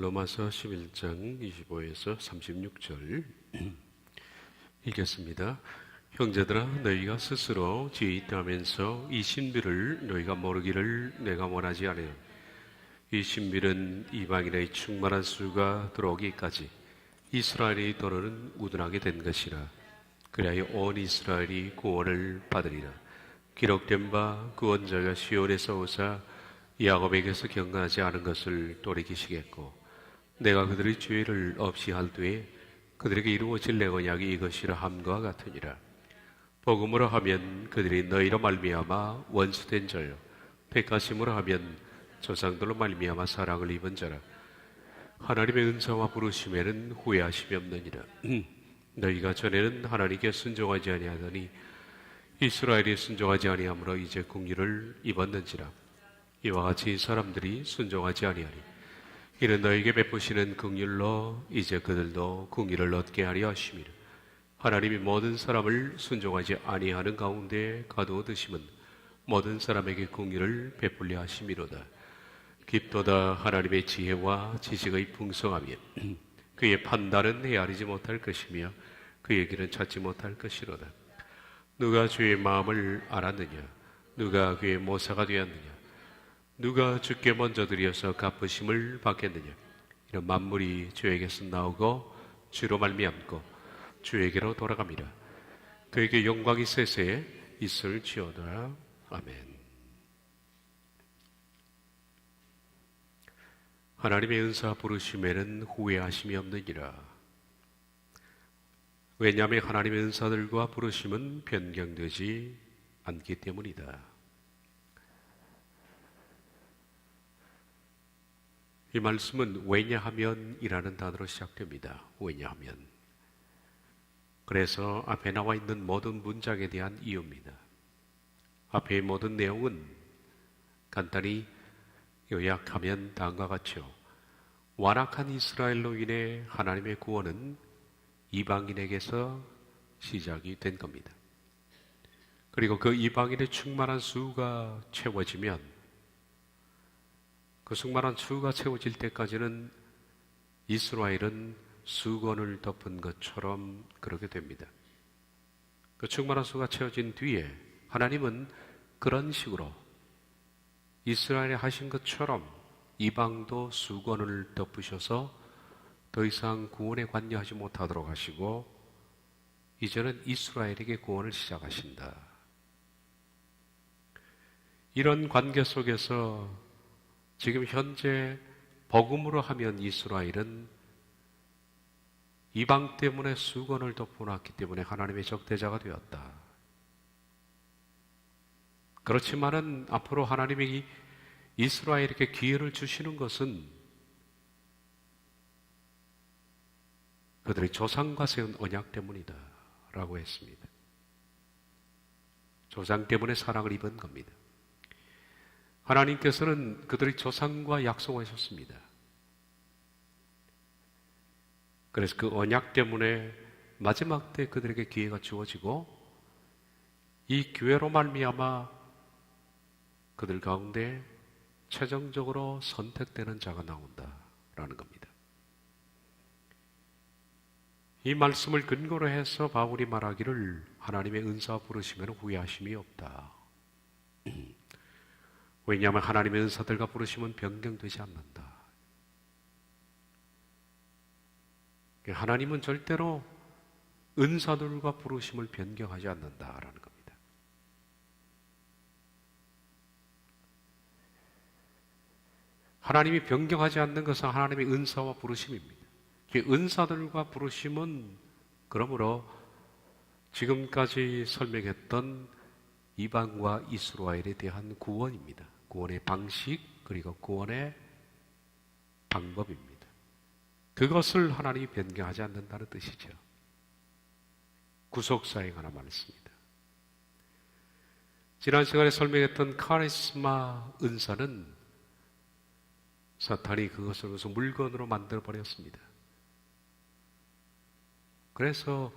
로마서 11장 25에서 36절 읽겠습니다. 형제들아, 너희가 스스로 지혜 있다 하면서 이 신비를 너희가 모르기를 내가 원하지 않아요. 이 신비는 이방인의 충만한 수가 들어오기까지 이스라엘의 도로는 우둔하게 된 것이라. 그리하여 온 이스라엘이 구원을 받으리라. 기록된 바 구원자가 시온에서 오사 야곱에게서 경건하지 않은 것을 돌이키시겠고, 내가 그들의 죄를 없이 할 때에 그들에게 이루어질 내 언약이 이것이라 함과 같으니라. 복음으로 하면 그들이 너희로 말미암아 원수된 자요, 택하심으로 하면 조상들로 말미암아 사랑을 입은 자라. 하나님의 은사와 부르심에는 후회하심이 없느니라. 너희가 전에는 하나님께 순종하지 아니하더니 이스라엘이 순종하지 아니하므로 이제 공의를 입었는지라. 이와 같이 사람들이 순종하지 아니하니 이는 너희에게 베푸시는 긍휼로 이제 그들도 긍휼을 얻게 하려 하심이라. 하나님이 모든 사람을 순종하지 아니하는 가운데 가두어 두심은 모든 사람에게 긍휼을 베풀려 하심이로다. 깊도다 하나님의 지혜와 지식의 풍성함이 그의 판단은 헤아리지 못할 것이며 그의 길은 찾지 못할 것이로다. 누가 주의 마음을 알았느냐? 누가 그의 모사가 되었느냐? 누가 주께 먼저 드려서 갚으심을 받겠느냐? 이런 만물이 주에게서 나오고 주로 말미암고 주에게로 돌아갑니다. 그에게 영광이 세세 있을지어다. 아멘. 하나님의 은사 부르심에는 후회하심이 없느니라. 왜냐하면 하나님의 은사들과 부르심은 변경되지 않기 때문이다. 이 말씀은 왜냐하면이라는 단어로 시작됩니다. 왜냐하면. 그래서 앞에 나와 있는 모든 문장에 대한 이유입니다. 앞의 모든 내용은 간단히 요약하면 다음과 같죠. 완악한 이스라엘로 인해 하나님의 구원은 이방인에게서 시작이 된 겁니다. 그리고 그 이방인의 충만한 수가 채워지면 그 충만한 수가 채워질 때까지는 이스라엘은 수건을 덮은 것처럼 그러게 됩니다. 그 충만한 수가 채워진 뒤에 하나님은 그런 식으로 이스라엘이 하신 것처럼 이방도 수건을 덮으셔서 더 이상 구원에 관여하지 못하도록 하시고 이제는 이스라엘에게 구원을 시작하신다. 이런 관계 속에서 지금 현재 복음으로 하면 이스라엘은 이방 때문에 수건을 덮어놨기 때문에 하나님의 적대자가 되었다. 그렇지만은 앞으로 하나님이 이스라엘에게 기회를 주시는 것은 그들의 조상과 세운 언약 때문이다 라고 했습니다. 조상 때문에 사랑을 입은 겁니다. 하나님께서는 그들의 조상과 약속하셨습니다. 그래서 그 언약 때문에 마지막 때 그들에게 기회가 주어지고 이 기회로 말미암아 그들 가운데 최종적으로 선택되는 자가 나온다라는 겁니다. 이 말씀을 근거로 해서 바울이 말하기를 하나님의 은사 부르시면 후회하심이 없다. 왜냐하면 하나님의 은사들과 부르심은 변경되지 않는다. 하나님은 절대로 은사들과 부르심을 변경하지 않는다라는 겁니다. 하나님이 변경하지 않는 것은 하나님의 은사와 부르심입니다. 은사들과 부르심은 그러므로 지금까지 설명했던 이방과 이스라엘에 대한 구원입니다. 구원의 방식 그리고 구원의 방법입니다. 그것을 하나님이 변경하지 않는다는 뜻이죠. 구속사에 관한 말씀입니다. 지난 시간에 설명했던 카리스마 은사는 사탄이 그것을 무슨 물건으로 만들어버렸습니다. 그래서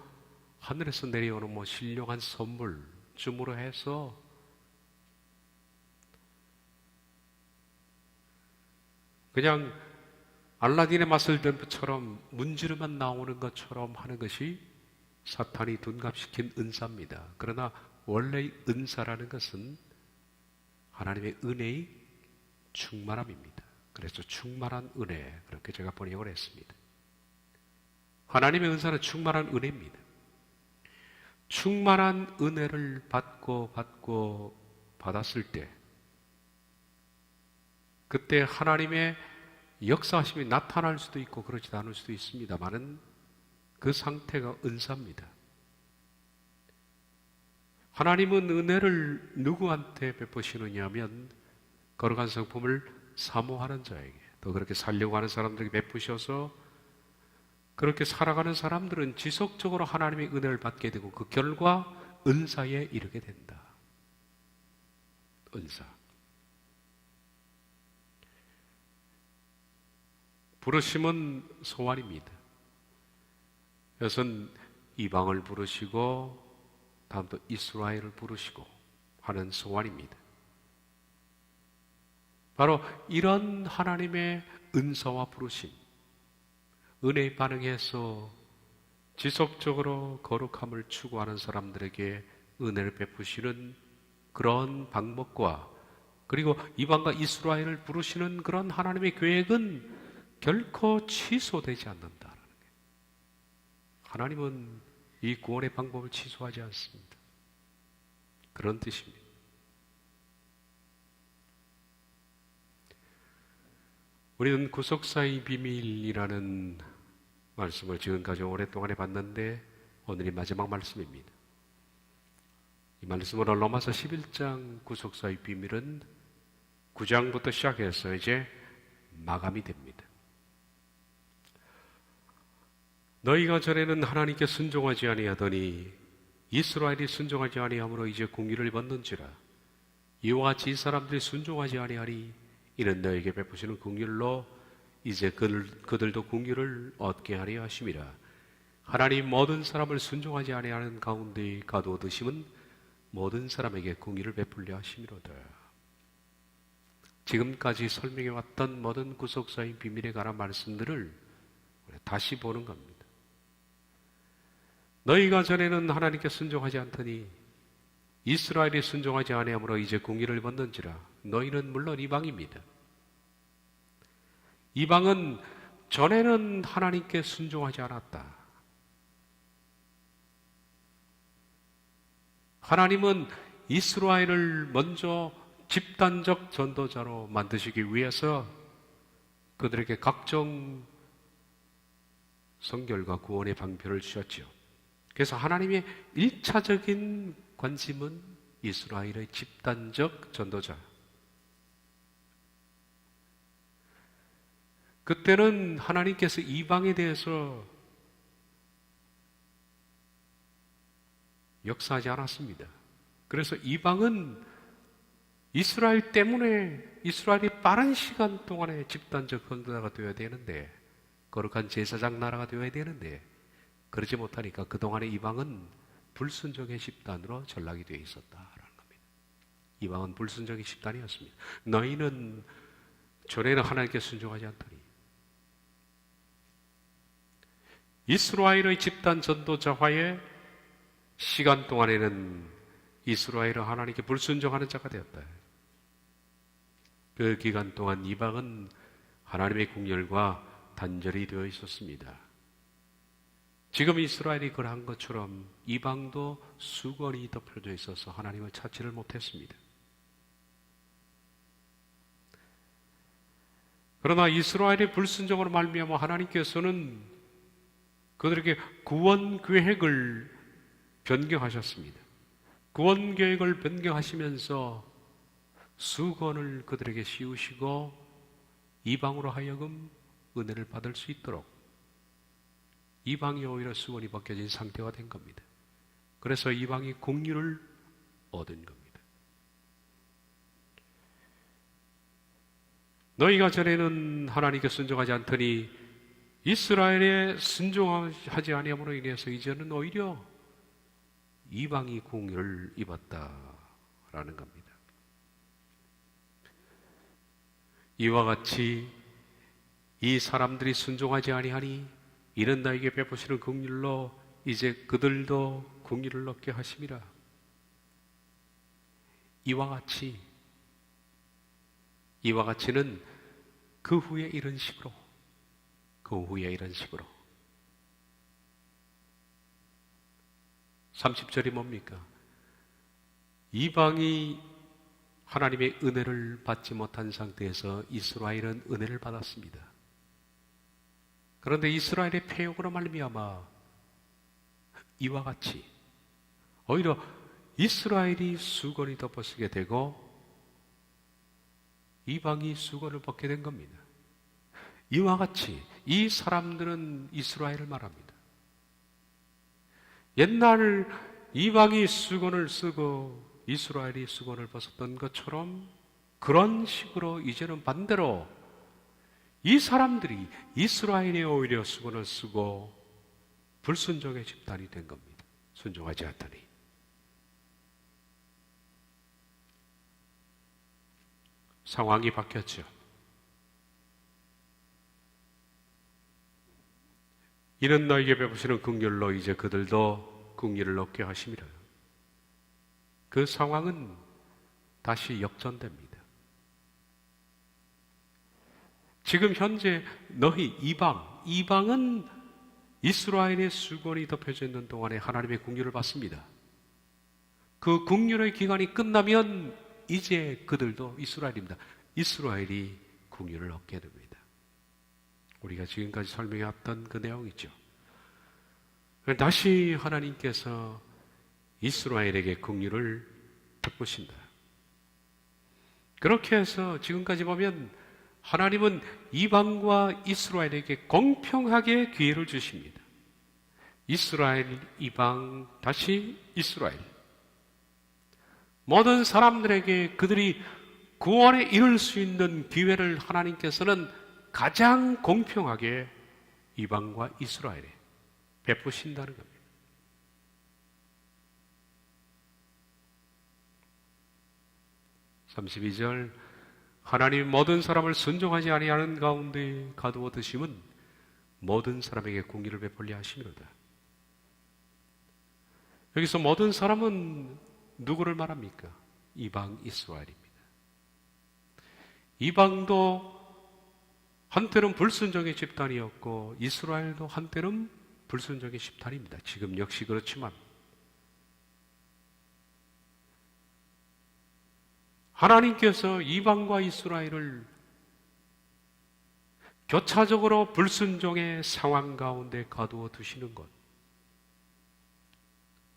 하늘에서 내려오는 신령한 선물, 줌으로 해서 그냥 알라딘의 맛을 뱀처럼 문지르만 나오는 것처럼 하는 것이 사탄이 둔갑시킨 은사입니다. 그러나 원래 은사라는 것은 하나님의 은혜의 충만함입니다. 그래서 충만한 은혜, 그렇게 제가 번역을 했습니다. 하나님의 은사는 충만한 은혜입니다. 충만한 은혜를 받았을 때, 그때 하나님의 역사하심이 나타날 수도 있고 그렇지 않을 수도 있습니다만은 그 상태가 은사입니다. 하나님은 은혜를 누구한테 베푸시느냐 하면 거룩한 성품을 사모하는 자에게, 또 그렇게 살려고 하는 사람들에게 베푸셔서 그렇게 살아가는 사람들은 지속적으로 하나님의 은혜를 받게 되고 그 결과 은사에 이르게 된다. 은사. 부르심은 소원입니다. 이것은 이방을 부르시고 다음 또 이스라엘을 부르시고 하는 소원입니다. 바로 이런 하나님의 은사와 부르심, 은혜에 반응해서 지속적으로 거룩함을 추구하는 사람들에게 은혜를 베푸시는 그런 방법과, 그리고 이방과 이스라엘을 부르시는 그런 하나님의 계획은 결코 취소되지 않는다라는 거예요. 하나님은 이 구원의 방법을 취소하지 않습니다. 그런 뜻입니다. 우리는 구속사의 비밀이라는 말씀을 지금까지 오랫동안 해봤는데 오늘이 마지막 말씀입니다. 이 말씀으로 로마서 11장 구속사의 비밀은 9장부터 시작해서 이제 마감이 됩니다. 너희가 전에는 하나님께 순종하지 아니하더니 이스라엘이 순종하지 아니함으로 이제 공의를 받는지라. 이와 같이 이 사람들이 순종하지 아니하니 이는 너에게 베푸시는 공의로 이제 그들도 공의를 얻게 하려 하심이라. 하나님 모든 사람을 순종하지 아니하는 가운데 가두어두심은 모든 사람에게 공의를 베풀려 하심이로다. 지금까지 설명해왔던 모든 구속사의 비밀에 관한 말씀들을 다시 보는 겁니다. 너희가 전에는 하나님께 순종하지 않더니 이스라엘이 순종하지 아니하므로 이제 공의를 받는지라. 너희는 물론 이방입니다. 이방은 전에는 하나님께 순종하지 않았다. 하나님은 이스라엘을 먼저 집단적 전도자로 만드시기 위해서 그들에게 각종 성결과 구원의 방편을 주셨지요. 그래서 하나님의 1차적인 관심은 이스라엘의 집단적 전도자. 그때는 하나님께서 이방에 대해서 역사하지 않았습니다. 그래서 이방은 이스라엘 때문에 이스라엘이 빠른 시간 동안에 집단적 전도자가 되어야 되는데, 거룩한 제사장 나라가 되어야 되는데 그러지 못하니까 그동안의 이방은 불순종의 집단으로 전락이 되어 있었다라는 겁니다. 이방은 불순종의 집단이었습니다. 너희는 전에는 하나님께 순종하지 않더니. 이스라엘의 집단 전도자화의 시간 동안에는 이스라엘은 하나님께 불순종하는 자가 되었다. 그 기간 동안 이방은 하나님의 국열과 단절이 되어 있었습니다. 지금 이스라엘이 그러한 것처럼 이방도 수건이 덮여져 있어서 하나님을 찾지를 못했습니다. 그러나 이스라엘의 불순종으로 말미암아 하나님께서는 그들에게 구원 계획을 변경하셨습니다. 구원 계획을 변경하시면서 수건을 그들에게 씌우시고 이방으로 하여금 은혜를 받을 수 있도록 이방이 오히려 수건이 벗겨진 상태가 된 겁니다. 그래서 이방이 공의를 얻은 겁니다. 너희가 전에는 하나님께 순종하지 않더니 이스라엘에 순종하지 아니함으로 인해서 이제는 오히려 이방이 공의를 입었다라는 겁니다. 이와 같이 이 사람들이 순종하지 아니하니 이는 나에게 베푸시는 긍휼로 이제 그들도 긍휼을 얻게 하심이라. 이와 같이는 그 후에 이런 식으로 30절이 뭡니까? 이방이 하나님의 은혜를 받지 못한 상태에서 이스라엘은 은혜를 받았습니다. 그런데 이스라엘의 패역으로 말미암아 이와 같이 오히려 이스라엘이 수건이 덮어쓰게 되고 이방이 수건을 벗게 된 겁니다. 이와 같이 이 사람들은 이스라엘을 말합니다. 옛날 이방이 수건을 쓰고 이스라엘이 수건을 벗었던 것처럼 그런 식으로 이제는 반대로 이 사람들이 이스라엘이 오히려 수건을 쓰고 불순종의 집단이 된 겁니다. 순종하지 않더니. 상황이 바뀌었죠. 이는 너에게 베푸시는 긍휼로 이제 그들도 긍휼을 얻게 하심이라. 그 상황은 다시 역전됩니다. 지금 현재 너희 이방은 이스라엘의 수건이 덮여져 있는 동안에 하나님의 긍휼을 받습니다. 그 긍휼의 기간이 끝나면 이제 그들도 이스라엘입니다. 이스라엘이 긍휼을 얻게 됩니다. 우리가 지금까지 설명해왔던 그 내용이죠. 다시 하나님께서 이스라엘에게 긍휼을 베푸신다. 그렇게 해서 지금까지 보면 하나님은 이방과 이스라엘에게 공평하게 기회를 주십니다. 이스라엘, 이방, 다시 이스라엘. 모든 사람들에게 그들이 구원에 이를 수 있는 기회를 하나님께서는 가장 공평하게 이방과 이스라엘에 베푸신다는 겁니다. 32절 하나님 모든 사람을 순종하지 아니하는 가운데 가두어 두심은 모든 사람에게 공의를 베풀려 하심이로다. 여기서 모든 사람은 누구를 말합니까? 이방 이스라엘입니다. 이방도 한때는 불순종의 집단이었고 이스라엘도 한때는 불순종의 집단입니다. 지금 역시 그렇지만 하나님께서 이방과 이스라엘을 교차적으로 불순종의 상황 가운데 가두어 두시는 것.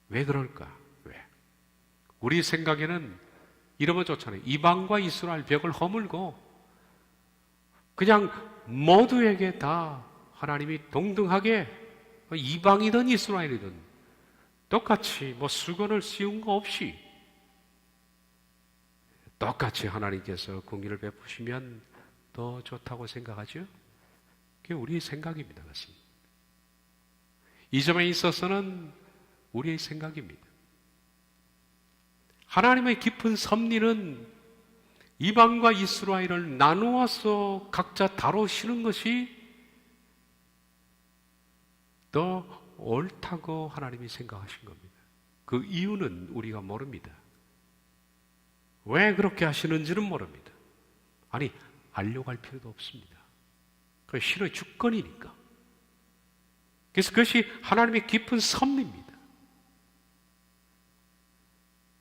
왜 그럴까? 왜? 우리 생각에는 이러면 좋잖아요. 이방과 이스라엘 벽을 허물고 그냥 모두에게 다 하나님이 동등하게 이방이든 이스라엘이든 똑같이 수건을 씌운 거 없이 똑같이 하나님께서 공의를 베푸시면 더 좋다고 생각하죠? 그게 우리의 생각입니다. 그렇습니다. 이 점에 있어서는 우리의 생각입니다. 하나님의 깊은 섭리는 이방과 이스라엘을 나누어서 각자 다루시는 것이 더 옳다고 하나님이 생각하신 겁니다. 그 이유는 우리가 모릅니다. 왜 그렇게 하시는지는 모릅니다. 아니, 알려고 할 필요도 없습니다. 그게 신의 주권이니까. 그래서 그것이 하나님의 깊은 섭리입니다.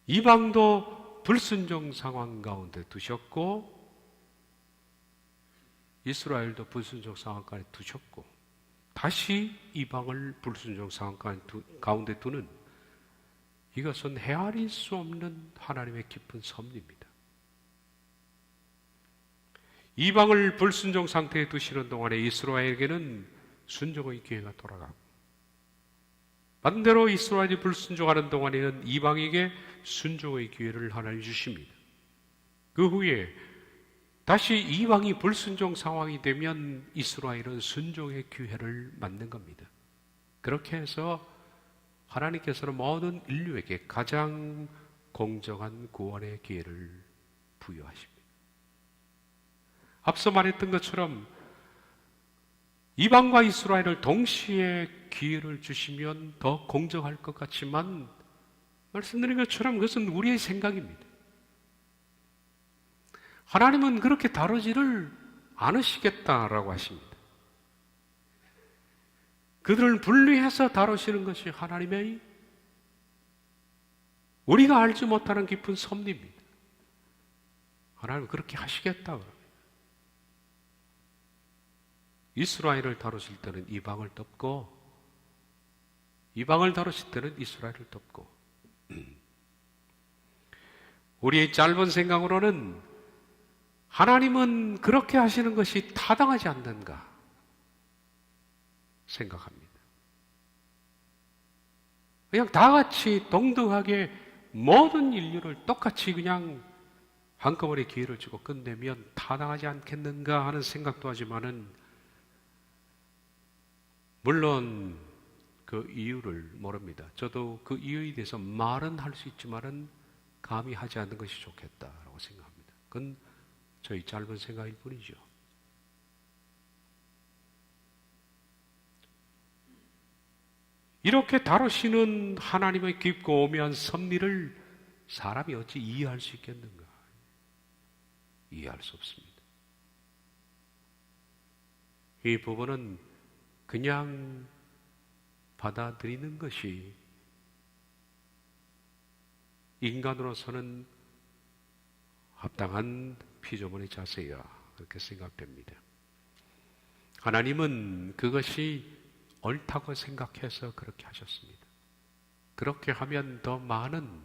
이방도 불순종 상황 가운데 두셨고 이스라엘도 불순종 상황 가운데 두셨고 다시 이방을 불순종 상황 가운데 두는 이것은 헤아릴 수 없는 하나님의 깊은 섭리입니다. 이방을 불순종 상태에 두시는 동안에 이스라엘에게는 순종의 기회가 돌아가고 반대로 이스라엘이 불순종하는 동안에는 이방에게 순종의 기회를 하나님 주십니다. 그 후에 다시 이방이 불순종 상황이 되면 이스라엘은 순종의 기회를 맞는 겁니다. 그렇게 해서 하나님께서는 모든 인류에게 가장 공정한 구원의 기회를 부여하십니다. 앞서 말했던 것처럼 이방과 이스라엘을 동시에 기회를 주시면 더 공정할 것 같지만 말씀드린 것처럼 그것은 우리의 생각입니다. 하나님은 그렇게 다루지를 않으시겠다라고 하십니다. 그들을 분리해서 다루시는 것이 하나님의 우리가 알지 못하는 깊은 섭리입니다. 하나님은 그렇게 하시겠다고 합니다. 이스라엘을 다루실 때는 이방을 덮고 이방을 다루실 때는 이스라엘을 덮고 우리의 짧은 생각으로는 하나님은 그렇게 하시는 것이 타당하지 않는가 생각합니다. 그냥 다 같이 동등하게 모든 인류를 똑같이 그냥 한꺼번에 기회를 주고 끝내면 타당하지 않겠는가 하는 생각도 하지만은 물론 그 이유를 모릅니다. 저도 그 이유에 대해서 말은 할 수 있지만은 감히 하지 않는 것이 좋겠다라고 생각합니다. 그건 저희 짧은 생각일 뿐이죠. 이렇게 다루시는 하나님의 깊고 오묘한 섭리를 사람이 어찌 이해할 수 있겠는가? 이해할 수 없습니다. 이 부분은 그냥 받아들이는 것이 인간으로서는 합당한 피조물의 자세야 그렇게 생각됩니다. 하나님은 그것이 옳다고 생각해서 그렇게 하셨습니다. 그렇게 하면 더 많은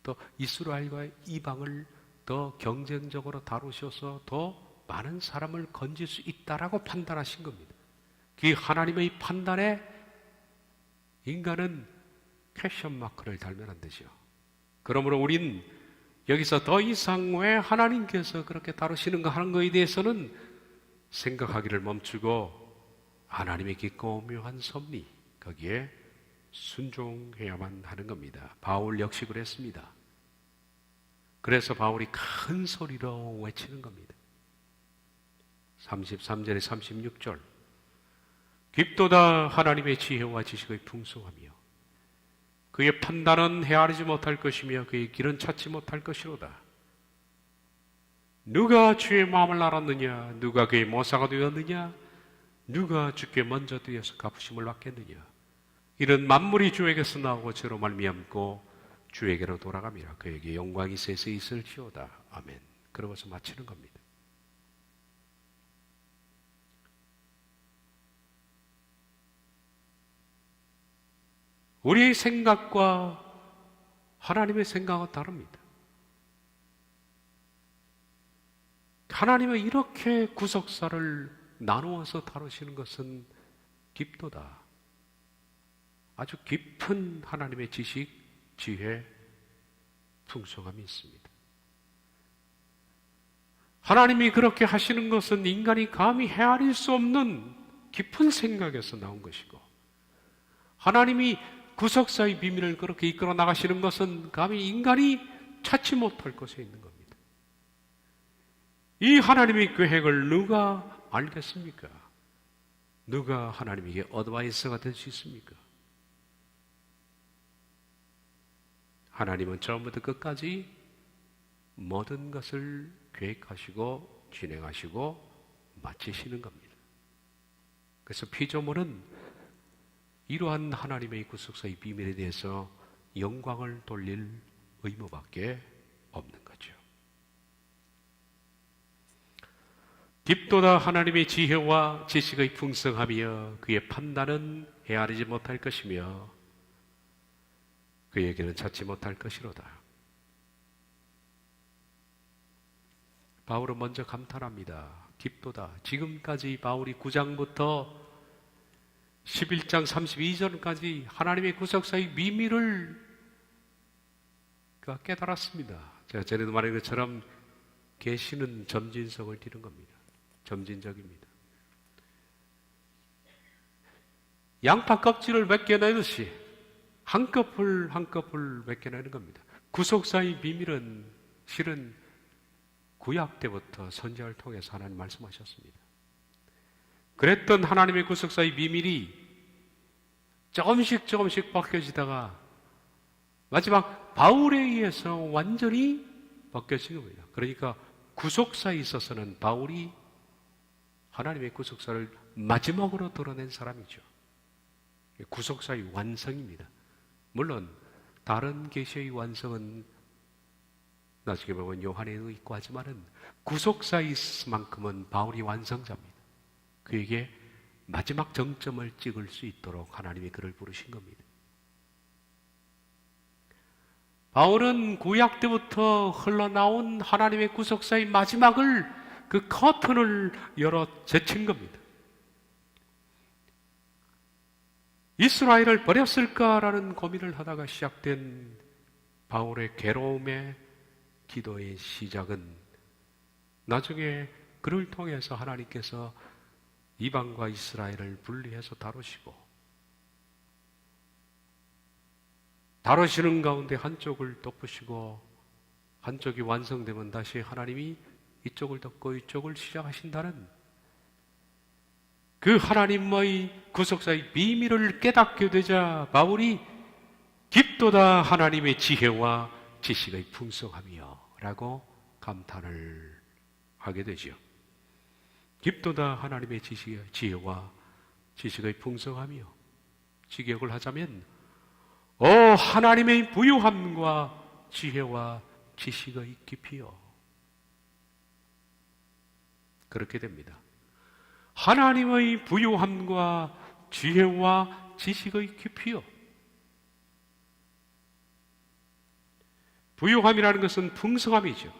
또 이스라엘과 이방을 더 경쟁적으로 다루셔서 더 많은 사람을 건질 수 있다라고 판단하신 겁니다. 그 하나님의 판단에 인간은 퀘션 마크를 달면 안 되죠. 그러므로 우린 여기서 더 이상 왜 하나님께서 그렇게 다루시는가 하는 것에 대해서는 생각하기를 멈추고 하나님의 깊고 오묘한 섭리 거기에 순종해야만 하는 겁니다. 바울 역시 그랬습니다. 그래서 바울이 큰 소리로 외치는 겁니다. 33절에 36절 깊도다 하나님의 지혜와 지식의 풍성하며 그의 판단은 헤아리지 못할 것이며 그의 길은 찾지 못할 것이로다. 누가 주의 마음을 알았느냐? 누가 그의 모사가 되었느냐? 누가 주께 먼저 되어서 갚으심을 받겠느냐? 이런 만물이 주에게서 나오고 저로 말미암고 주에게로 돌아갑니다. 그에게 영광이 세세 있을지어다. 아멘. 그러고서 마치는 겁니다. 우리의 생각과 하나님의 생각은 다릅니다. 하나님은 이렇게 구속사를 나누어서 다루시는 것은 깊도다. 아주 깊은 하나님의 지식, 지혜, 풍성함이 있습니다. 하나님이 그렇게 하시는 것은 인간이 감히 헤아릴 수 없는 깊은 생각에서 나온 것이고 하나님이 구속사의 비밀을 그렇게 이끌어 나가시는 것은 감히 인간이 찾지 못할 것에 있는 겁니다. 이 하나님의 계획을 누가 알겠습니까? 누가 하나님에게 어드바이서가 될 수 있습니까? 하나님은 처음부터 끝까지 모든 것을 계획하시고 진행하시고 마치시는 겁니다. 그래서 피조물은 이러한 하나님의 구속사의 비밀에 대해서 영광을 돌릴 의무밖에 없는 거죠. 깊도다 하나님의 지혜와 지식의 풍성하며 그의 판단은 헤아리지 못할 것이며 그에게는 찾지 못할 것이로다. 바울은 먼저 감탄합니다. 깊도다. 지금까지 바울이 9장부터 11장 32절까지 하나님의 구속사의 비밀을 그가 깨달았습니다. 제가 전에도 말한 것처럼 계시는 점진성을 띠는 겁니다. 점진적입니다. 양파 껍질을 벗겨내듯이 한꺼풀 한꺼풀 벗겨내는 겁니다. 구속사의 비밀은 실은 구약 때부터 선지자를 통해서 하나님 말씀하셨습니다. 그랬던 하나님의 구속사의 비밀이 조금씩 벗겨지다가 마지막 바울에 의해서 완전히 벗겨진 겁니다. 그러니까 구속사에 있어서는 바울이 하나님의 구속사를 마지막으로 드러낸 사람이죠. 구속사의 완성입니다. 물론 다른 계시의 완성은 나중에 보면 요한에도 있고 하지만은 구속사의 만큼은 바울이 완성자입니다. 그에게 마지막 정점을 찍을 수 있도록 하나님이 그를 부르신 겁니다. 바울은 구약 때부터 흘러나온 하나님의 구속사의 마지막을 그 커튼을 열어 제친 겁니다. 이스라엘을 버렸을까라는 고민을 하다가 시작된 바울의 괴로움의 기도의 시작은 나중에 그를 통해서 하나님께서 이방과 이스라엘을 분리해서 다루시는 가운데 한쪽을 덮으시고 한쪽이 완성되면 다시 하나님이 이쪽을 덮고 이쪽을 시작하신다는 그 하나님의 구속사의 비밀을 깨닫게 되자 바울이 깊도다 하나님의 지혜와 지식의 풍성함이여 라고 감탄을 하게 되지요. 깊도다 하나님의 지혜와 지식의 풍성함이요. 직역을 하자면 하나님의 부유함과 지혜와 지식의 깊이요. 그렇게 됩니다. 하나님의 부유함과 지혜와 지식의 깊이요. 부유함이라는 것은 풍성함이죠.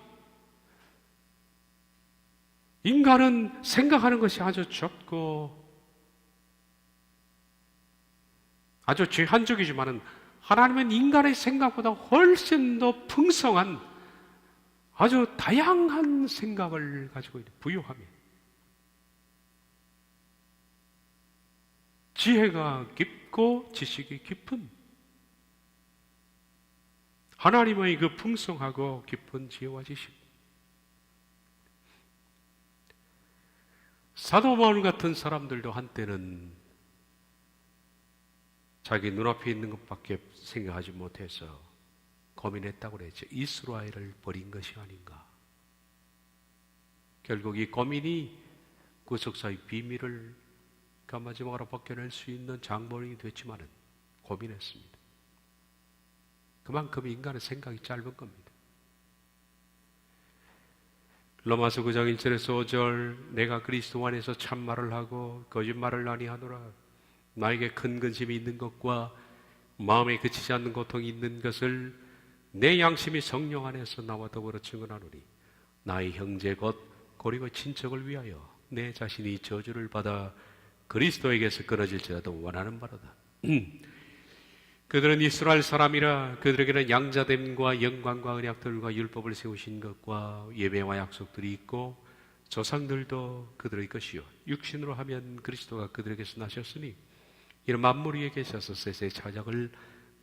인간은 생각하는 것이 아주 좁고 아주 제한적이지만은 하나님은 인간의 생각보다 훨씬 더 풍성한 아주 다양한 생각을 가지고 있는 부유함이에요. 지혜가 깊고 지식이 깊은 하나님의 그 풍성하고 깊은 지혜와 지식. 사도 바울 같은 사람들도 한때는 자기 눈앞에 있는 것밖에 생각하지 못해서 고민했다고 그랬죠. 이스라엘을 버린 것이 아닌가. 결국 이 고민이 구속사의 비밀을 마지막으로 벗겨낼 수 있는 장본인이 됐지만은 고민했습니다. 그만큼 인간의 생각이 짧은 겁니다. 로마서 9장 1절에서 5절 내가 그리스도 안에서 참말을 하고 거짓말을 아니하노라. 나에게 큰 근심이 있는 것과 마음에 그치지 않는 고통이 있는 것을 내 양심이 성령 안에서 나와 더불어 증언하노니 나의 형제 곧 고리고 친척을 위하여 내 자신이 저주를 받아 그리스도에게서 끊어질지라도 원하는 바로다. 그들은 이스라엘 사람이라 그들에게는 양자됨과 영광과 언약들과 율법을 세우신 것과 예배와 약속들이 있고 조상들도 그들의 것이요 육신으로 하면 그리스도가 그들에게서 나셨으니 이런 만물 위에 계셔서 세세 차작을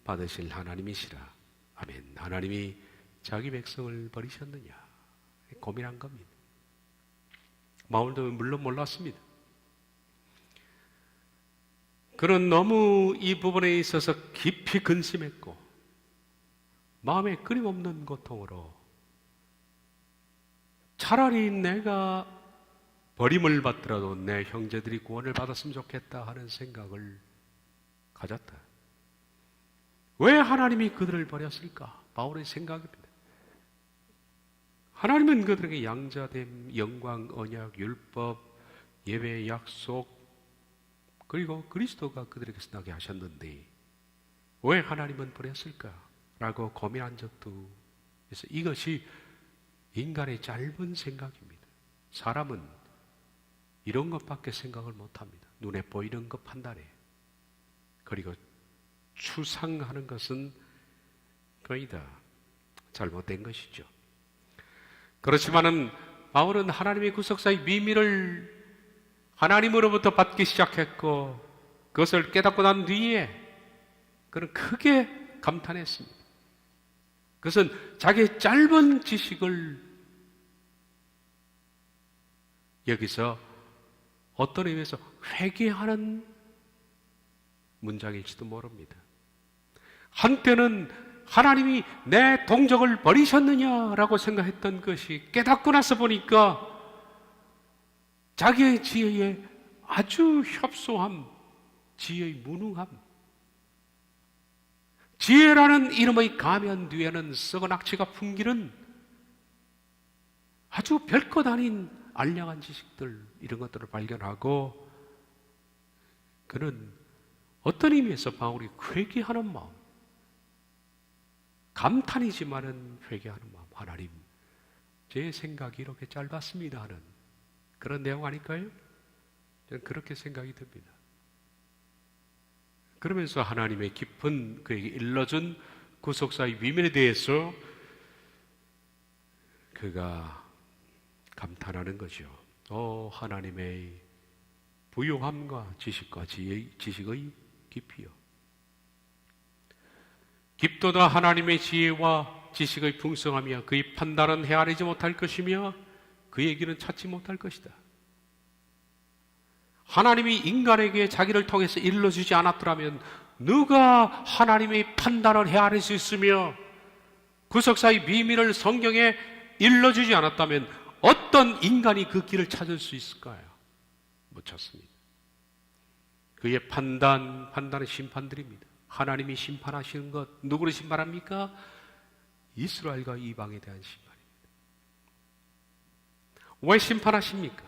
받으실 하나님이시라. 아멘. 하나님이 자기 백성을 버리셨느냐 고민한 겁니다. 바울도 물론 몰랐습니다. 그는 너무 이 부분에 있어서 깊이 근심했고 마음에 끊임없는 고통으로 차라리 내가 버림을 받더라도 내 형제들이 구원을 받았으면 좋겠다 하는 생각을 가졌다. 왜 하나님이 그들을 버렸을까? 바울의 생각입니다. 하나님은 그들에게 양자됨, 영광, 언약, 율법, 예배, 약속 그리고 그리스도가 그들에게서 나게 하셨는데 왜 하나님은 버렸을까? 라고 고민한 적도 있어요. 이것이 인간의 짧은 생각입니다. 사람은 이런 것밖에 생각을 못합니다. 눈에 보이는 것 판단해. 그리고 추상하는 것은 거의 다 잘못된 것이죠. 그렇지만은 바울은 하나님의 구속사의 비밀을 하나님으로부터 받기 시작했고 그것을 깨닫고 난 뒤에 그는 크게 감탄했습니다. 그것은 자기의 짧은 지식을 여기서 어떤 의미에서 회개하는 문장일지도 모릅니다. 한때는 하나님이 내 동족을 버리셨느냐라고 생각했던 것이 깨닫고 나서 보니까 자기의 지혜에 아주 협소함, 지혜의 무능함, 지혜라는 이름의 가면 뒤에는 썩은 악취가 풍기는 아주 별것 아닌 알량한 지식들, 이런 것들을 발견하고 그는 어떤 의미에서 바울이 회개하는 마음, 감탄이지만은 회개하는 마음, 하나님, 제 생각이 이렇게 짧았습니다 하는 그런 내용 아닐까요? 저는 그렇게 생각이 듭니다. 그러면서 하나님의 깊은 그에게 일러준 구속사의 비밀에 대해서 그가 감탄하는 거죠. 하나님의 부요함과 지식과 지식의 깊이요. 깊도다 하나님의 지혜와 지식의 풍성하며 그의 판단은 헤아리지 못할 것이며 그의 길은 찾지 못할 것이다. 하나님이 인간에게 자기를 통해서 일러주지 않았더라면 누가 하나님의 판단을 헤아릴 수 있으며 구속사의 비밀을 성경에 일러주지 않았다면 어떤 인간이 그 길을 찾을 수 있을까요? 못 찾습니다. 그의 판단은 심판들입니다. 하나님이 심판하시는 것, 누구를 심판합니까? 이스라엘과 이방에 대한 심판입니다. 왜 심판하십니까?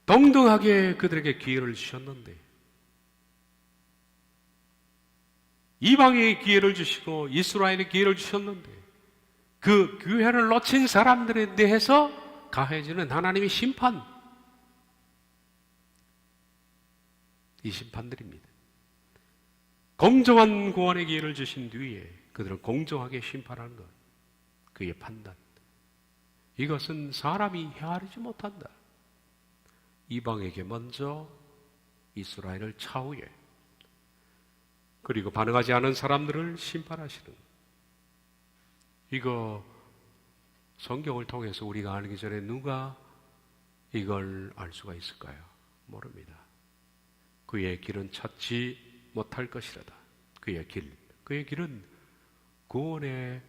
동등하게 그들에게 기회를 주셨는데, 이방에 기회를 주시고 이스라엘에 기회를 주셨는데 그 기회를 놓친 사람들에 대해서 가해지는 하나님의 심판, 이 심판들입니다. 공정한 구원의 기회를 주신 뒤에 그들을 공정하게 심판하는 것, 그의 판단, 이것은 사람이 헤아리지 못한다. 이방에게 먼저, 이스라엘을 차후에, 그리고 반응하지 않은 사람들을 심판하시는, 이거 성경을 통해서 우리가 알기 전에 누가 이걸 알 수가 있을까요? 모릅니다. 그의 길은 찾지 못할 것이라다. 그의 길은 구원의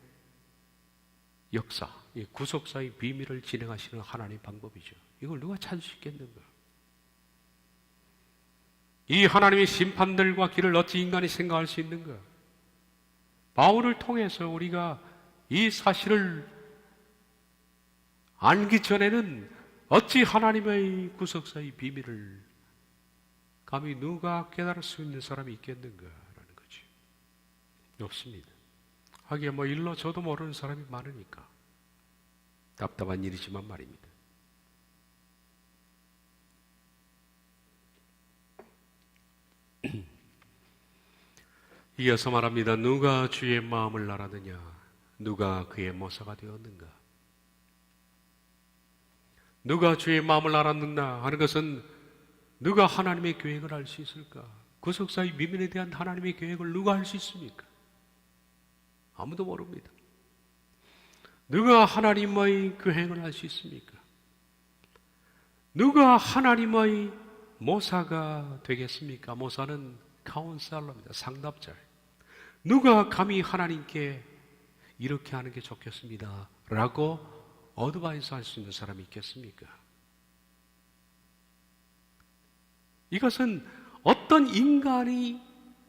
역사, 구속사의 비밀을 진행하시는 하나님의 방법이죠. 이걸 누가 찾을 수 있겠는가? 이 하나님의 심판들과 길을 어찌 인간이 생각할 수 있는가? 바울을 통해서 우리가 이 사실을 알기 전에는 어찌 하나님의 구속사의 비밀을 감히 누가 깨달을 수 있는 사람이 있겠는가라는 거지. 없습니다. 하기야 일러 저도 모르는 사람이 많으니까 답답한 일이지만 말입니다. 이어서 말합니다. 누가 주의 마음을 알았느냐? 누가 그의 모사가 되었는가? 누가 주의 마음을 알았는가 하는 것은 누가 하나님의 계획을 알 수 있을까? 구속사의 비밀에 대한 하나님의 계획을 누가 알 수 있습니까? 아무도 모릅니다. 누가 하나님의 계획을 알 수 있습니까? 누가 하나님의 모사가 되겠습니까? 모사는 카운셀러입니다. 상담자. 누가 감히 하나님께 이렇게 하는 게 좋겠습니다 라고 어드바이스 할 수 있는 사람이 있겠습니까? 이것은 어떤 인간이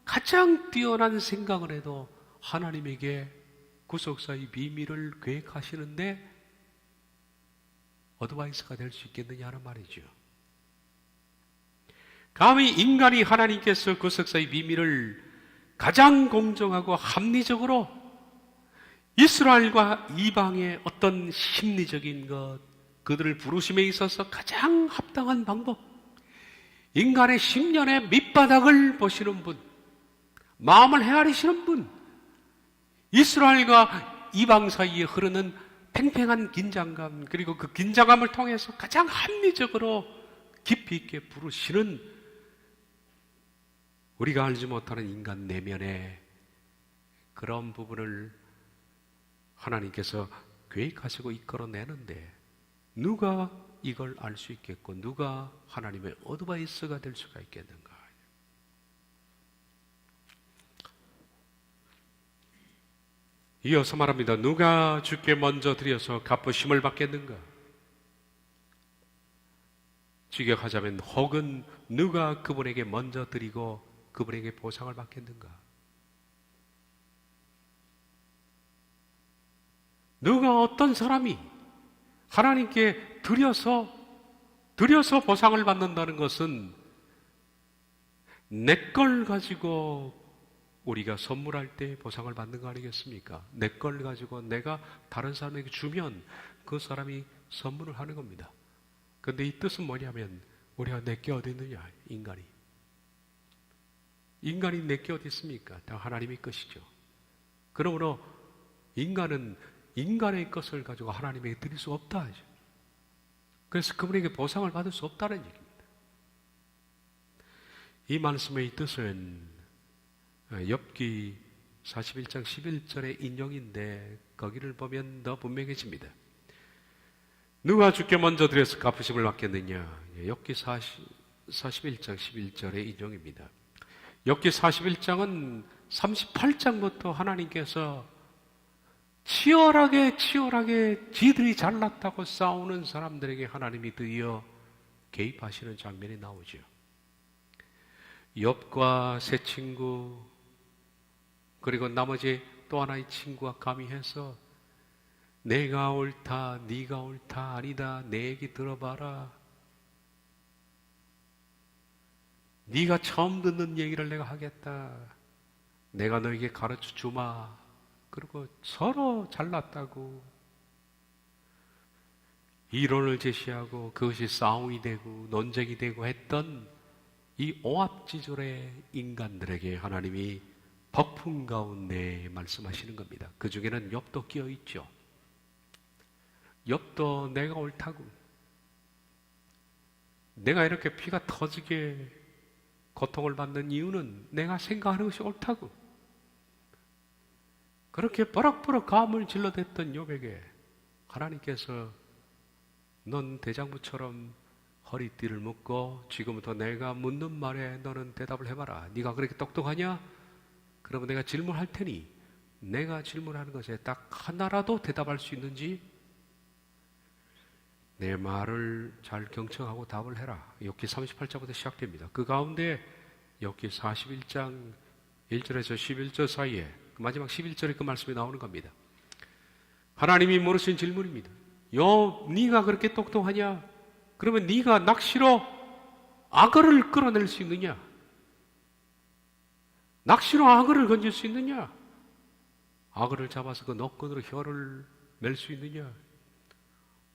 가장 뛰어난 생각을 해도 하나님에게 구속사의 비밀을 계획하시는데 어드바이스가 될 수 있겠느냐는 말이죠. 감히 인간이 하나님께서 구속사의 비밀을 가장 공정하고 합리적으로 이스라엘과 이방의 어떤 심리적인 것, 그들을 부르심에 있어서 가장 합당한 방법, 인간의 심년의 밑바닥을 보시는 분, 마음을 헤아리시는 분, 이스라엘과 이방 사이에 흐르는 팽팽한 긴장감, 그리고 그 긴장감을 통해서 가장 합리적으로 깊이 있게 부르시는, 우리가 알지 못하는 인간 내면의 그런 부분을 하나님께서 계획하시고 이끌어내는데 누가 이걸 알 수 있겠고 누가 하나님의 어드바이스가 될 수가 있겠는가? 이어서 말합니다. 누가 주께 먼저 드려서 갚으심을 받겠는가? 직역하자면 혹은 누가 그분에게 먼저 드리고 그분에게 보상을 받겠는가? 누가 어떤 사람이 하나님께 드려서 보상을 받는다는 것은 내 걸 가지고 우리가 선물할 때 보상을 받는 거 아니겠습니까? 내 걸 가지고 내가 다른 사람에게 주면 그 사람이 선물을 하는 겁니다. 그런데 이 뜻은 뭐냐면 우리가 내게 어디 있느냐? 인간이 내게 어디 있습니까? 다 하나님의 것이죠. 그러므로 인간은 인간의 것을 가지고 하나님에게 드릴 수 없다 하죠. 그래서 그분에게 보상을 받을 수 없다는 얘기입니다. 이 말씀의 뜻은 욥기 41장 11절의 인용인데 거기를 보면 더 분명해집니다. 누가 주께 먼저 드려서 갚으심을 받겠느냐? 욥기 41장 11절의 인용입니다. 욥기 41장은 38장부터 하나님께서 치열하게 지들이 잘났다고 싸우는 사람들에게 하나님이 드디어 개입하시는 장면이 나오죠. 욥과 세 친구 그리고 나머지 또 하나의 친구가 가미해서 내가 옳다, 네가 옳다, 아니다, 내 얘기 들어봐라. 네가 처음 듣는 얘기를 내가 하겠다. 내가 너에게 가르쳐 주마. 그리고 서로 잘났다고 이론을 제시하고 그것이 싸움이 되고 논쟁이 되고 했던 이 오합지졸의 인간들에게 하나님이 폭풍 가운데 말씀하시는 겁니다. 그 중에는 욥도 끼어 있죠. 욥도 내가 옳다고, 내가 이렇게 피가 터지게 고통을 받는 이유는 내가 생각하는 것이 옳다고, 그렇게 버럭버럭 감을 질러댔던 욥에게 하나님께서 넌 대장부처럼 허리띠를 묶고 지금부터 내가 묻는 말에 너는 대답을 해봐라. 네가 그렇게 똑똑하냐? 그러면 내가 질문할 테니 내가 질문하는 것에 딱 하나라도 대답할 수 있는지 내 말을 잘 경청하고 답을 해라. 욥기 38장부터 시작됩니다. 그 가운데 욥기 41장 1절에서 11절 사이에 마지막 11절에 그 말씀이 나오는 겁니다. 하나님이 물으신 질문입니다. 욥, 네가 그렇게 똑똑하냐? 그러면 네가 낚시로 악어를 끌어낼 수 있느냐? 낚시로 악어를 건질 수 있느냐? 악어를 잡아서 그 노끈으로 혀를 낼 수 있느냐?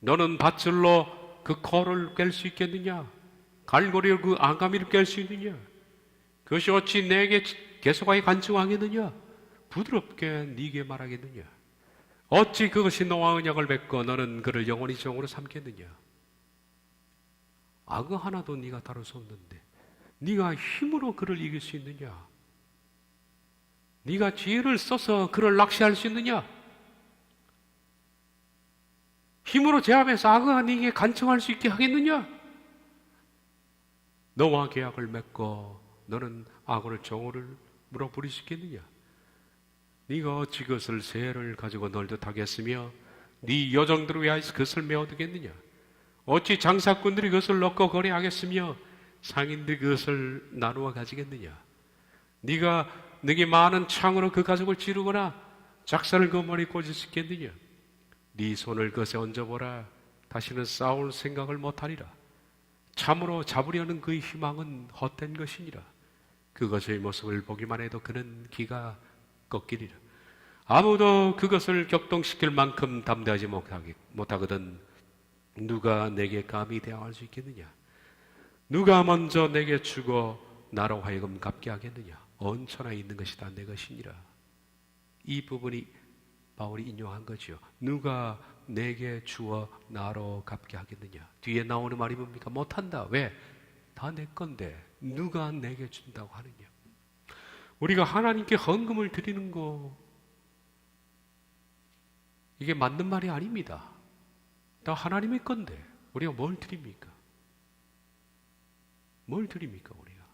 너는 밧줄로 그 코를 깰 수 있겠느냐? 갈고리로 그 아가미를 깰 수 있느냐? 그것이 어찌 내게 계속하게 간증하겠느냐? 부드럽게 네게 말하겠느냐? 어찌 그것이 너와 언약을 맺고 너는 그를 영원히 종으로 삼겠느냐? 악어 하나도 네가 다룰 수 없는데 네가 힘으로 그를 이길 수 있느냐? 네가 지혜를 써서 그를 낚시할 수 있느냐? 힘으로 제압해서 악어가 네게 간청할 수 있게 하겠느냐? 너와 계약을 맺고 너는 악어를 종으로 물어버릴 수 있겠느냐? 네가 어찌 그것을 새를 가지고 널듯 하겠으며 네 여종들을 위하여서 그것을 메어두겠느냐? 어찌 장사꾼들이 그것을 넣고 거래하겠으며 상인들이 그것을 나누어 가지겠느냐? 네가 네게 많은 창으로 그 가죽을 찌르거나 작사를 그 머리에 꽂을 수 있겠느냐? 네 손을 그것에 얹어보라. 다시는 싸울 생각을 못하리라. 참으로 잡으려는 그의 희망은 헛된 것이니라. 그것의 모습을 보기만 해도 그는 기가 꺾이리라. 아무도 그것을 격동시킬 만큼 담대하지 못하거든 누가 내게 감히 대항할 수 있겠느냐? 누가 먼저 내게 주고 나로 하여금 갚게 하겠느냐? 언천하 있는 것이 다 내 것이니라. 이 부분이 바울이 인용한 거죠. 누가 내게 주어 나로 갚게 하겠느냐? 뒤에 나오는 말이 뭡니까? 못한다. 왜? 다 내 건데 누가 내게 준다고 하느냐? 우리가 하나님께 헌금을 드리는 거 이게 맞는 말이 아닙니다. 다 하나님의 건데 우리가 뭘 드립니까? 뭘 드립니까, 우리가?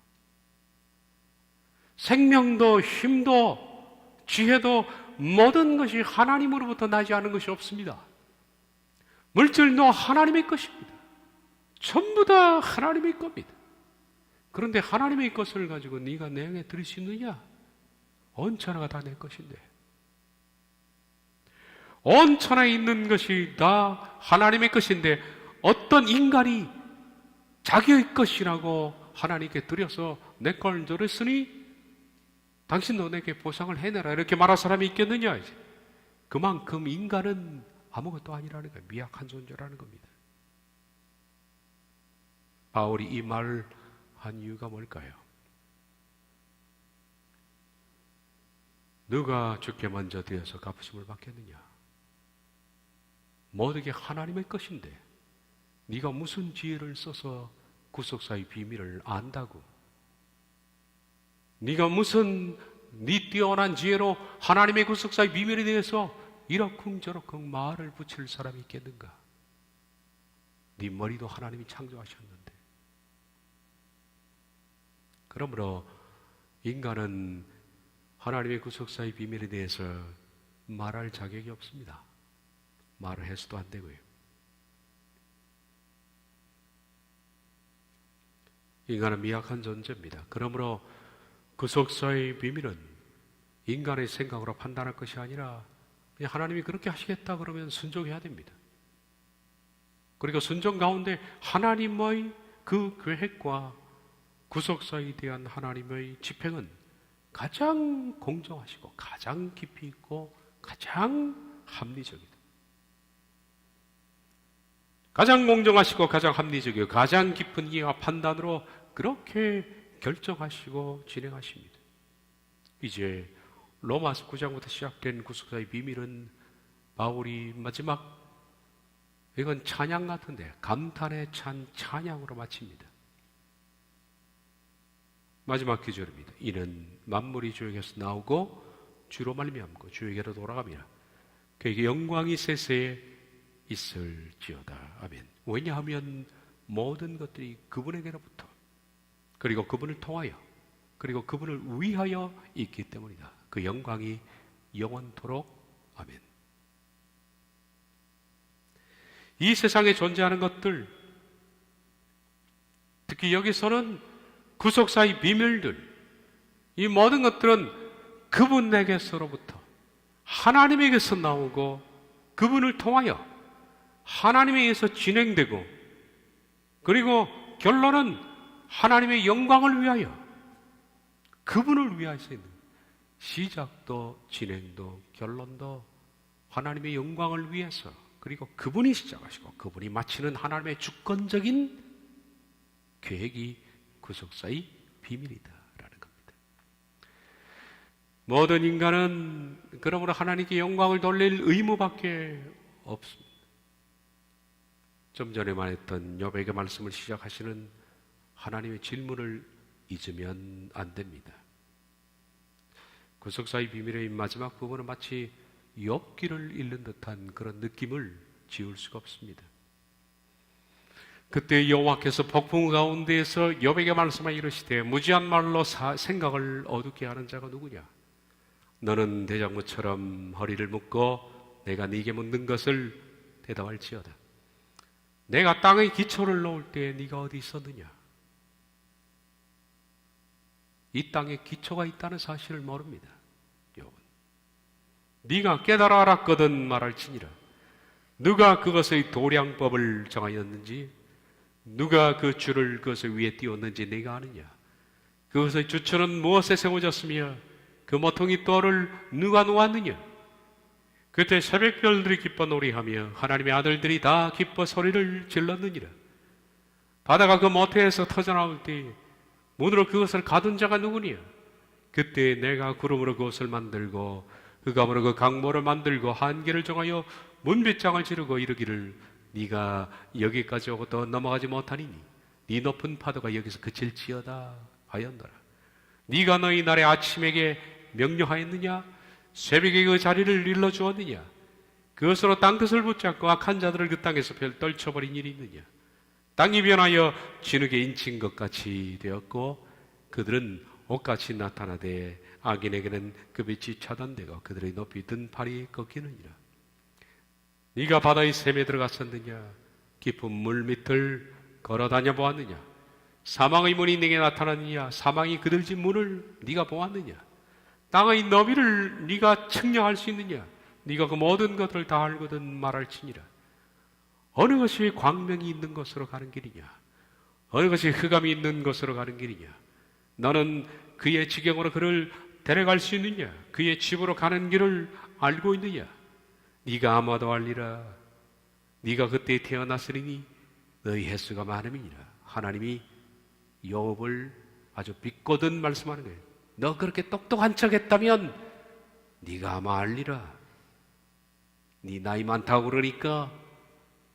생명도 힘도 지혜도 모든 것이 하나님으로부터 나지 않은 것이 없습니다. 물질도 하나님의 것입니다. 전부 다 하나님의 겁니다. 그런데 하나님의 것을 가지고 네가 내게 드릴 수 있느냐? 온 천하가 다 내 것인데. 온 천하에 있는 것이 다 하나님의 것인데 어떤 인간이 자기의 것이라고 하나님께 드려서 내 걸 드렸으니 당신도 내게 보상을 해내라 이렇게 말할 사람이 있겠느냐? 이제. 그만큼 인간은 아무것도 아니라는 거예요. 미약한 존재라는 겁니다. 바울이 이 말을 한 이유가 뭘까요? 누가 주께 먼저 드려서 갚으심을 받겠느냐? 모든 게 하나님의 것인데 네가 무슨 지혜를 써서 구속사의 비밀을 안다고? 네가 무슨 네 뛰어난 지혜로 하나님의 구속사의 비밀에 대해서 이러쿵저러쿵 말을 붙일 사람이 있겠는가? 네 머리도 하나님이 창조하셨는데. 그러므로 인간은 하나님의 구속사의 비밀에 대해서 말할 자격이 없습니다. 말을 해서도 안 되고요. 인간은 미약한 존재입니다. 그러므로 구속사의 비밀은 인간의 생각으로 판단할 것이 아니라 그냥 하나님이 그렇게 하시겠다 그러면 순종해야 됩니다. 그리고 순종 가운데 하나님의 그 계획과 구속사에 대한 하나님의 집행은 가장 공정하시고 가장 깊이 있고 가장 합리적이다. 가장 공정하시고 가장 합리적이고 가장 깊은 이해와 판단으로 그렇게 결정하시고 진행하십니다. 이제 로마서 9장부터 시작된 구속사의 비밀은 바울이 마지막 이건 찬양 같은데 감탄에 찬 찬양으로 마칩니다. 마지막 기절입니다. 이는 만물이 주에게서 나오고 주로 말미암고 주에게로 돌아가며 그에게 영광이 세세에 있을지어다. 아멘. 왜냐하면 모든 것들이 그분에게로부터 그리고 그분을 통하여 그리고 그분을 위하여 있기 때문이다. 그 영광이 영원토록. 아멘. 이 세상에 존재하는 것들, 특히 여기서는 구속사의 비밀들, 이 모든 것들은 그분에게서로부터 하나님에게서 나오고 그분을 통하여 하나님에 의해서 진행되고 그리고 결론은 하나님의 영광을 위하여 그분을 위하여서 있는 시작도 진행도 결론도 하나님의 영광을 위해서 그리고 그분이 시작하시고 그분이 마치는 하나님의 주권적인 계획이 구속사의 비밀이다라는 겁니다. 모든 인간은 그러므로 하나님께 영광을 돌릴 의무밖에 없습니다. 좀 전에 말했던 욥에게 말씀을 시작하시는 하나님의 질문을 잊으면 안 됩니다. 구속사의 비밀의 마지막 부분은 마치 욥기를 읽는 듯한 그런 느낌을 지울 수가 없습니다. 그때 여호와께서 폭풍 가운데에서 욥에게 말씀하여 이르시되 무지한 말로 생각을 어둡게 하는 자가 누구냐? 너는 대장무처럼 허리를 묶고 내가 네게 묻는 것을 대답할지어다. 내가 땅의 기초를 놓을 때 네가 어디 있었느냐? 이 땅에 기초가 있다는 사실을 모릅니다. 욥은 네가 깨달아 알았거든 말할지니라. 누가 그것의 도량법을 정하였는지 누가 그 줄을 그것을 위에 띄웠는지 네가 아느냐? 그것의 주처는 무엇에 세워졌으며 그 모퉁이 돌을 누가 놓았느냐? 그때 새벽별들이 기뻐 노래하며 하나님의 아들들이 다 기뻐 소리를 질렀느니라. 바다가 그 모태에서 터져나올 때 문으로 그것을 가둔 자가 누구냐? 그때 내가 구름으로 그것을 만들고 흑암으로 그 강모를 만들고 한계를 정하여 문빗장을 지르고 이르기를 네가 여기까지 오고 더 넘어가지 못하니니 네 높은 파도가 여기서 그칠지어다 하였노라. 네가 너희 날의 아침에게 명령하였느냐? 새벽에 그 자리를 일러주었느냐? 그것으로 땅 뜻을 붙잡고 악한 자들을 그 땅에서 떨쳐버린 일이 있느냐? 땅이 변하여 진흙에 인친 것 같이 되었고 그들은 옷같이 나타나되 악인에게는 그 빛이 차단되고 그들의 높이 든 팔이 꺾이느니라. 네가 바다의 샘에 들어갔었느냐? 깊은 물 밑을 걸어다녀 보았느냐? 사망의 문이 네게 나타났느냐? 사망이 그들 집 문을 네가 보았느냐? 땅의 너비를 네가 측량할 수 있느냐? 네가 그 모든 것들을 다 알거든 말할지니라. 어느 것이 광명이 있는 곳으로 가는 길이냐? 어느 것이 흑암이 있는 곳으로 가는 길이냐? 너는 그의 지경으로 그를 데려갈 수 있느냐? 그의 집으로 가는 길을 알고 있느냐? 네가 아마도 알리라. 네가 그때 태어났으니 너희 횟수가 많음이니라. 하나님이 욥을 아주 비꼬듯 말씀하는 거예요. 너 그렇게 똑똑한 척 했다면 네가 아마 알리라. 네 나이 많다고 그러니까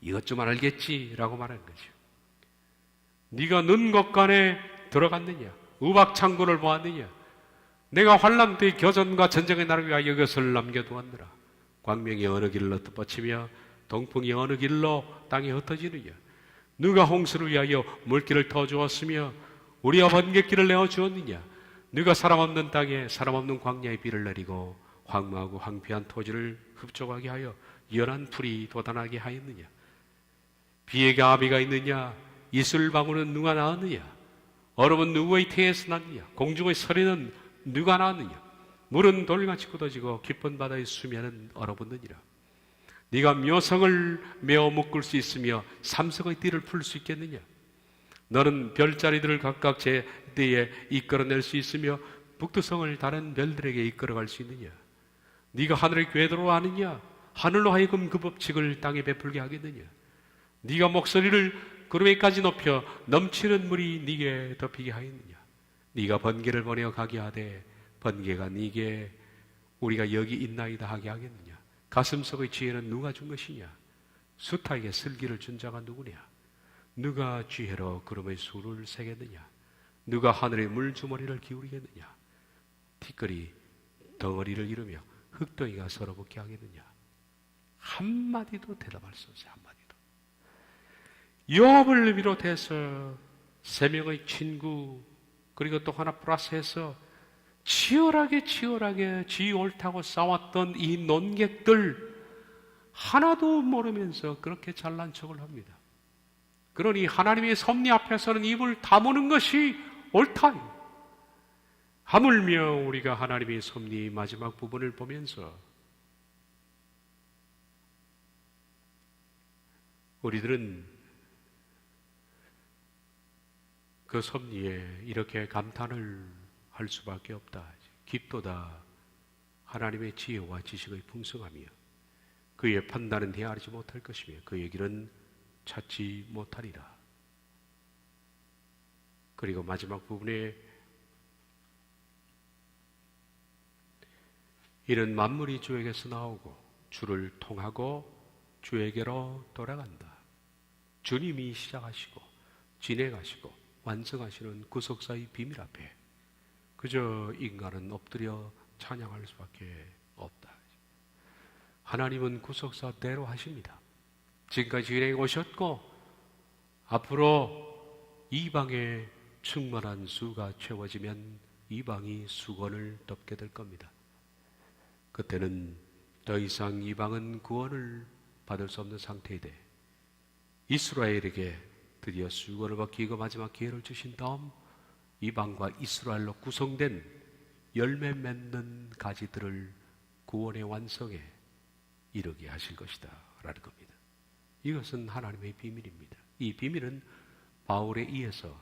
이것 좀 알겠지 라고 말하는 거죠. 네가 눈 곳간에 들어갔느냐? 우박창고를 보았느냐? 내가 환난 때의 교전과 전쟁의 날을 위하여 이것을 남겨두었느라. 광명이 어느 길로 뻗치며 동풍이 어느 길로 땅에 흩어지느냐? 누가 홍수를 위하여 물길을 터주었으며 우리가 번갯길을 내어주었느냐? 누가 사람 없는 땅에 사람 없는 광야에 비를 내리고 황무하고 황폐한 토지를 흡족하게 하여 연한 풀이 돋아나게 하였느냐? 비에게 아비가 있느냐? 이슬방울은 누가 낳았느냐? 얼음은 누구의 태에서 났느냐? 공중의 서리는 누가 낳았느냐? 물은 돌같이 굳어지고 깊은 바다의 수면은 얼어붙느니라. 네가 묘성을 메어 묶을 수 있으며 삼석의 띠를 풀 수 있겠느냐? 너는 별자리들을 각각 제 띠에 이끌어낼 수 있으며 북두성을 다른 별들에게 이끌어갈 수 있느냐? 네가 하늘의 궤도로 아느냐? 하늘로 하여금 그 법칙을 땅에 베풀게 하겠느냐? 네가 목소리를 구름에까지 높여 넘치는 물이 네게 덮이게 하였느냐? 네가 번개를 보내어 가게 하되 번개가 네게 우리가 여기 있나이다 하게 하겠느냐? 가슴속의 지혜는 누가 준 것이냐? 수타에게 슬기를 준 자가 누구냐? 누가 지혜로 구름의 수를 세겠느냐? 누가 하늘의 물주머니를 기울이겠느냐? 티끌이 덩어리를 이루며 흙덩이가 서로 붙게 하겠느냐? 한마디도 대답할 수 없어요. 한마디도. 욥을 비롯해서 세 명의 친구 그리고 또 하나 플러스해서 치열하게 지 옳다고 싸웠던 이 논객들 하나도 모르면서 그렇게 잘난 척을 합니다. 그러니 하나님의 섭리 앞에서는 입을 다무는 것이 옳다. 하물며 우리가 하나님의 섭리 마지막 부분을 보면서 우리들은 그 섭리에 이렇게 감탄을 할 수밖에 없다. 깊도다 하나님의 지혜와 지식의 풍성하며 그의 판단은 헤아리지 못할 것이며 그의 길은 찾지 못하리라. 그리고 마지막 부분에 이는 만물이 주에게서 나오고 주를 통하고 주에게로 돌아간다. 주님이 시작하시고 진행하시고 완성하시는 구속사의 비밀 앞에 그저 인간은 엎드려 찬양할 수밖에 없다. 하나님은 구속사대로 하십니다. 지금까지 진행해 오셨고 앞으로 이방의 충만한 수가 채워지면 이방이 수건을 덮게 될 겁니다. 그때는 더 이상 이방은 구원을 받을 수 없는 상태이되 이스라엘에게 드디어 수건을 벗기고 마지막 기회를 주신 다음 이방과 이스라엘로 구성된 열매 맺는 가지들을 구원의 완성에 이르게 하실 것이다 라는 겁니다. 이것은 하나님의 비밀입니다. 이 비밀은 바울에 의해서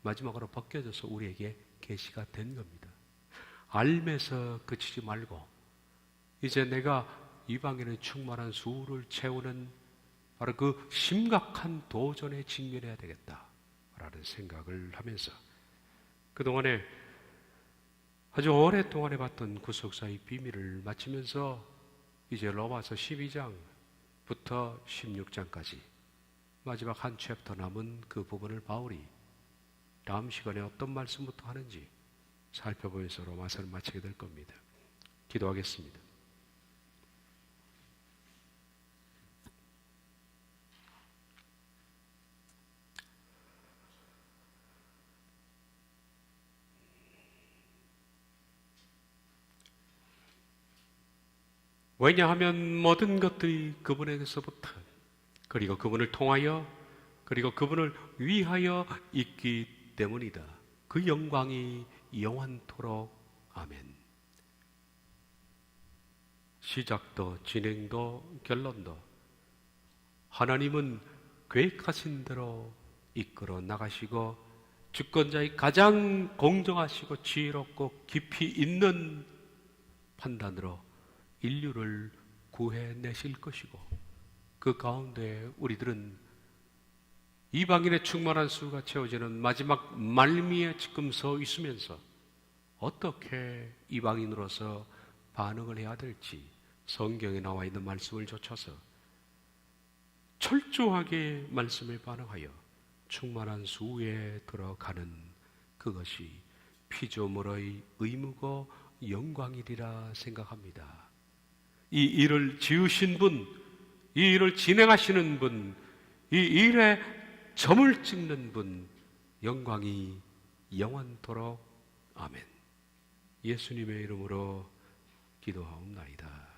마지막으로 벗겨져서 우리에게 계시가 된 겁니다. 알면서 그치지 말고 이제 내가 이방인의 충만한 수를 채우는 바로 그 심각한 도전에 직면해야 되겠다라는 생각을 하면서 그동안에 아주 오랫동안 해봤던 구속사의 비밀을 마치면서 이제 로마서 12장부터 16장까지 마지막 한 챕터 남은 그 부분을 바울이 다음 시간에 어떤 말씀부터 하는지 살펴보면서 로마서를 마치게 될 겁니다. 기도하겠습니다. 왜냐하면 모든 것들이 그분에게서부터, 그리고 그분을 통하여, 그리고 그분을 위하여 있기 때문이다. 그 영광이 영원토록. 아멘. 시작도 진행도 결론도 하나님은 계획하신 대로 이끌어 나가시고, 주권자의 가장 공정하시고 지혜롭고 깊이 있는 판단으로 인류를 구해내실 것이고, 그 가운데 우리들은 이방인의 충만한 수가 채워지는 마지막 말미에 지금 서 있으면서 어떻게 이방인으로서 반응을 해야 될지 성경에 나와 있는 말씀을 좇아서 철저하게 말씀에 반응하여 충만한 수에 들어가는 그것이 피조물의 의무고 영광이리라 생각합니다. 이 일을 지으신 분, 이 일을 진행하시는 분, 이 일에 점을 찍는 분, 영광이 영원토록. 아멘. 예수님의 이름으로 기도하옵나이다.